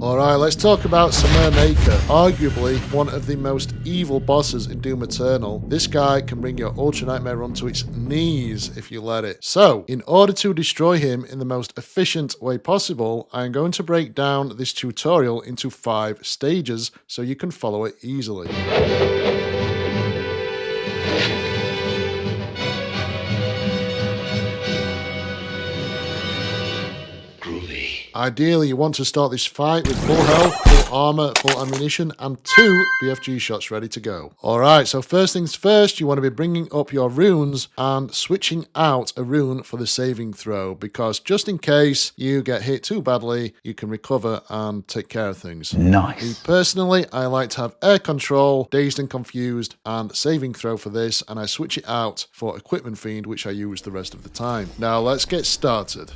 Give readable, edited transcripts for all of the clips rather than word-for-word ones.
Alright, let's talk about Samur Maykr, arguably one of the most evil bosses in Doom Eternal. This guy can bring your Ultra Nightmare run to its knees if you let it. So, in order to destroy him in the most efficient way possible, I am going to break down this tutorial into 5 stages so you can follow it easily. Ideally, you want to start this fight with full health, full armor, full ammunition, and 2 BFG shots ready to go. Alright, so first things first, you want to be bringing up your runes and switching out a rune for the saving throw, because just in case you get hit too badly, you can recover and take care of things. Nice. Me personally, I like to have air control, dazed and confused, and saving throw for this, and I switch it out for equipment fiend, which I use the rest of the time. Now let's get started.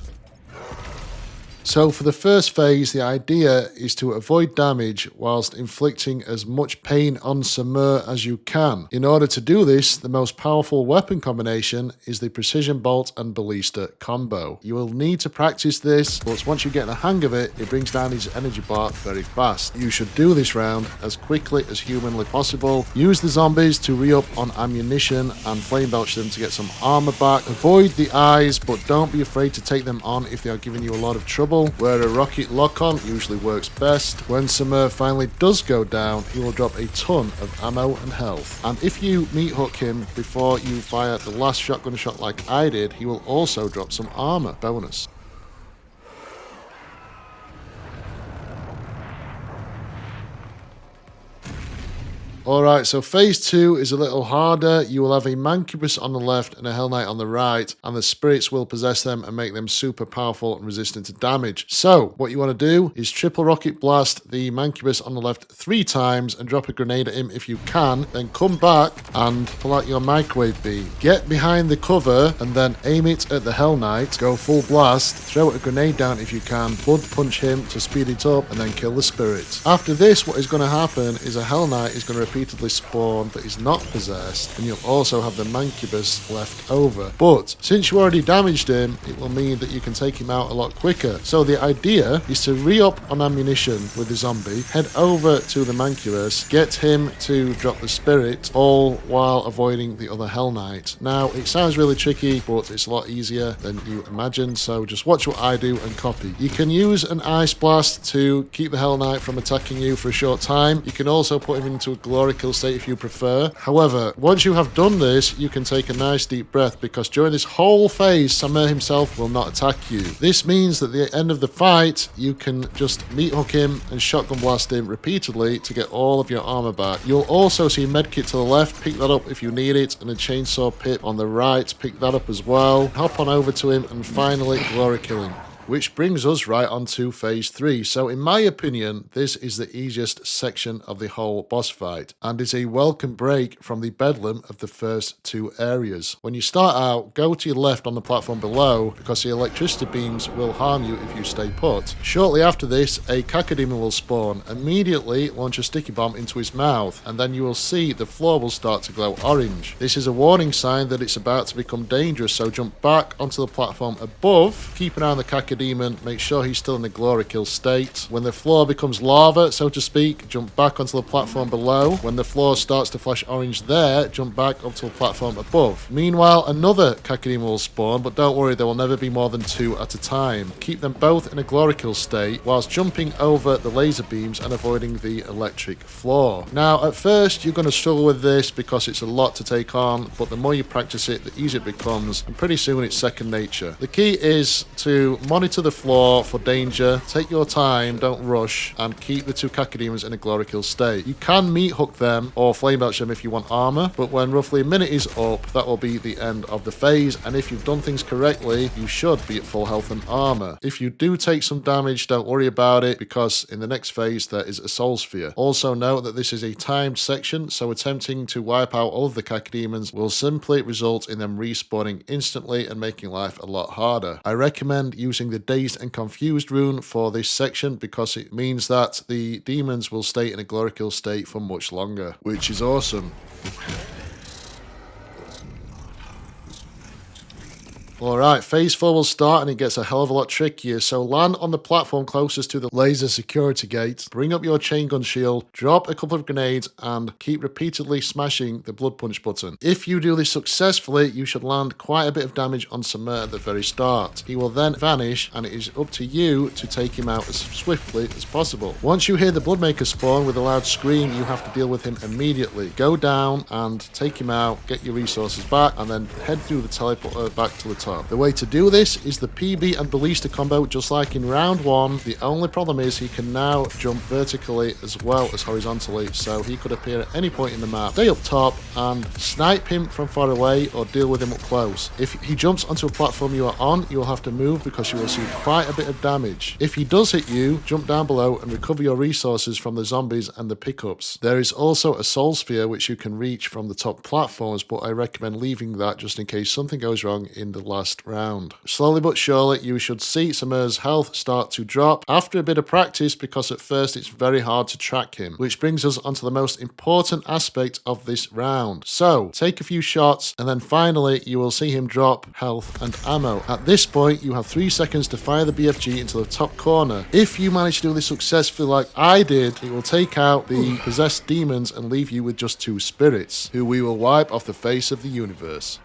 So for the first phase, the idea is to avoid damage whilst inflicting as much pain on Samur as you can. In order to do this, the most powerful weapon combination is the Precision Bolt and Ballista combo. You will need to practice this, but once you get the hang of it, it brings down his energy bar very fast. You should do this round as quickly as humanly possible. Use the zombies to re-up on ammunition and flame belch them to get some armor back. Avoid the eyes, but don't be afraid to take them on if they are giving you a lot of trouble, where a rocket lock-on usually works best. When Samur finally does go down, he will drop a ton of ammo and health. And if you meat hook him before you fire the last shotgun shot like I did, he will also drop some armor bonus. Alright, so phase 2 is a little harder. You will have a Mancubus on the left and a Hell Knight on the right, and the spirits will possess them and make them super powerful and resistant to damage. So, what you want to do is triple rocket blast the Mancubus on the left 3 times and drop a grenade at him if you can, then come back and pull out your microwave beam. Get behind the cover and then aim it at the Hell Knight, go full blast, throw a grenade down if you can, blood punch him to speed it up, and then kill the spirit. After this, what is going to happen is a Hell Knight is going to repeatedly spawn that is not possessed, and you'll also have the Mancubus left over. But since you already damaged him, it will mean that you can take him out a lot quicker. So the idea is to re-up on ammunition with the zombie, head over to the Mancubus, get him to drop the spirit, all while avoiding the other Hell Knight. Now, it sounds really tricky, but it's a lot easier than you imagine, so just watch what I do and copy. You can use an Ice Blast to keep the Hell Knight from attacking you for a short time. You can also put him into a glory kill state if you prefer. However, once you have done this, you can take a nice deep breath, because during this whole phase, Samur himself will not attack you. This means that at the end of the fight, you can just meat hook him and shotgun blast him repeatedly to get all of your armor back. You'll also see a medkit to the left, pick that up if you need it, and a chainsaw pip on the right, pick that up as well. Hop on over to him and finally glory kill him. Which brings us right on to phase 3. So in my opinion, this is the easiest section of the whole boss fight, and is a welcome break from the bedlam of the first 2 areas. When you start out, go to your left on the platform below, because the electricity beams will harm you if you stay put. Shortly after this, a Cacodemon will spawn. Immediately launch a sticky bomb into his mouth, and then you will see the floor will start to glow orange. This is a warning sign that it's about to become dangerous, so jump back onto the platform above, keep an eye on the Cacodemon, make sure he's still in the glory kill state. When the floor becomes lava, so to speak, jump back onto the platform below. When the floor starts to flash orange there, jump back up to the platform above. Meanwhile, another Cacodemon will spawn, but don't worry, there will never be more than 2 at a time. Keep them both in a glory kill state whilst jumping over the laser beams and avoiding the electric floor. Now, at first, you're going to struggle with this because it's a lot to take on, but the more you practice it, the easier it becomes, and pretty soon it's second nature. The key is to monitor the floor for danger, take your time, don't rush, and keep the 2 Cacodemons in a glory kill state. You can meat hook them or flame belch them if you want armor, but when roughly a minute is up, that will be the end of the phase, and if you've done things correctly, you should be at full health and armor. If you do take some damage, don't worry about it, because in the next phase there is a soul sphere. Also note that this is a timed section, so attempting to wipe out all of the Cacodemons will simply result in them respawning instantly and making life a lot harder. I recommend using the Dazed and Confused rune for this section, because it means that the demons will stay in a glory kill state for much longer, which is awesome. Alright, phase 4 will start and it gets a hell of a lot trickier, so land on the platform closest to the laser security gate, bring up your chain gun shield, drop a couple of grenades, and keep repeatedly smashing the blood punch button. If you do this successfully, you should land quite a bit of damage on Samur at the very start. He will then vanish, and it is up to you to take him out as swiftly as possible. Once you hear the Bloodmaker spawn with a loud scream, you have to deal with him immediately. Go down and take him out, get your resources back, and then head through the teleporter back to the top. The way to do this is the PB and Ballista combo, just like in round 1. The only problem is he can now jump vertically as well as horizontally, so he could appear at any point in the map. Stay up top and snipe him from far away or deal with him up close. If he jumps onto a platform you are on, you will have to move because you will see quite a bit of damage. If he does hit you, jump down below and recover your resources from the zombies and the pickups. There is also a soul sphere which you can reach from the top platforms, but I recommend leaving that just in case something goes wrong in the last round. Slowly but surely you should see Samur's health start to drop after a bit of practice, because at first it's very hard to track him, which brings us onto the most important aspect of this round. So take a few shots and then finally you will see him drop health and ammo. At this point you have 3 seconds to fire the BFG into the top corner. If you manage to do this successfully like I did, it will take out the possessed demons and leave you with just 2 spirits, who we will wipe off the face of the universe.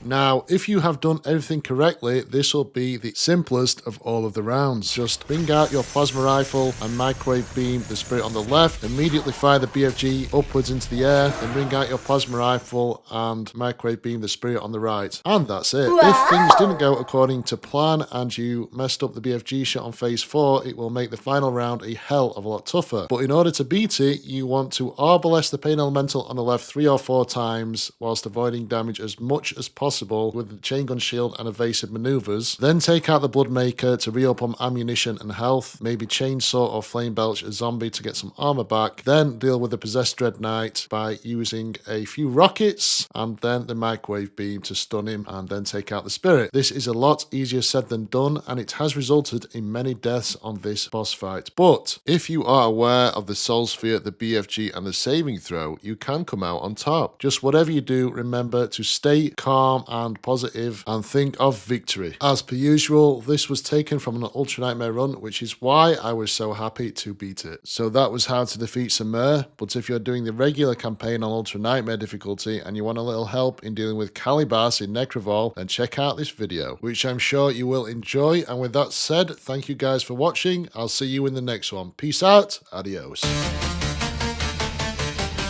Now, if you have done everything correctly, this will be the simplest of all of the rounds. Just bring out your plasma rifle and microwave beam the spirit on the left, immediately fire the BFG upwards into the air, then bring out your plasma rifle and microwave beam the spirit on the right. And that's it. Wow. If things didn't go according to plan and you messed up the BFG shot on phase 4, it will make the final round a hell of a lot tougher. But in order to beat it, you want to arbalest the pain elemental on the left 3 or 4 times whilst avoiding damage as much as possible with the chain gun shield and evasive maneuvers. Then take out the Bloodmaker to re-up on ammunition and health, maybe chainsaw or flame belch a zombie to get some armor back. Then deal with the possessed Dread Knight by using a few rockets and then the microwave beam to stun him, and then take out the spirit. This is a lot easier said than done, and it has resulted in many deaths on this boss fight. But if you are aware of the soul sphere, the BFG and the saving throw, you can come out on top. Just whatever you do, remember to stay calm and positive and think of victory. As per usual, this was taken from an Ultra Nightmare run, which is why I was so happy to beat it. So that was how to defeat Samur, but if you're doing the regular campaign on Ultra Nightmare difficulty and you want a little help in dealing with Calibas in Necrovol, then check out this video, which I'm sure you will enjoy. And with that said, thank you guys for watching. I'll see you in the next one. Peace out. Adios.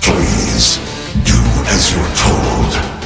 Please do as you're told.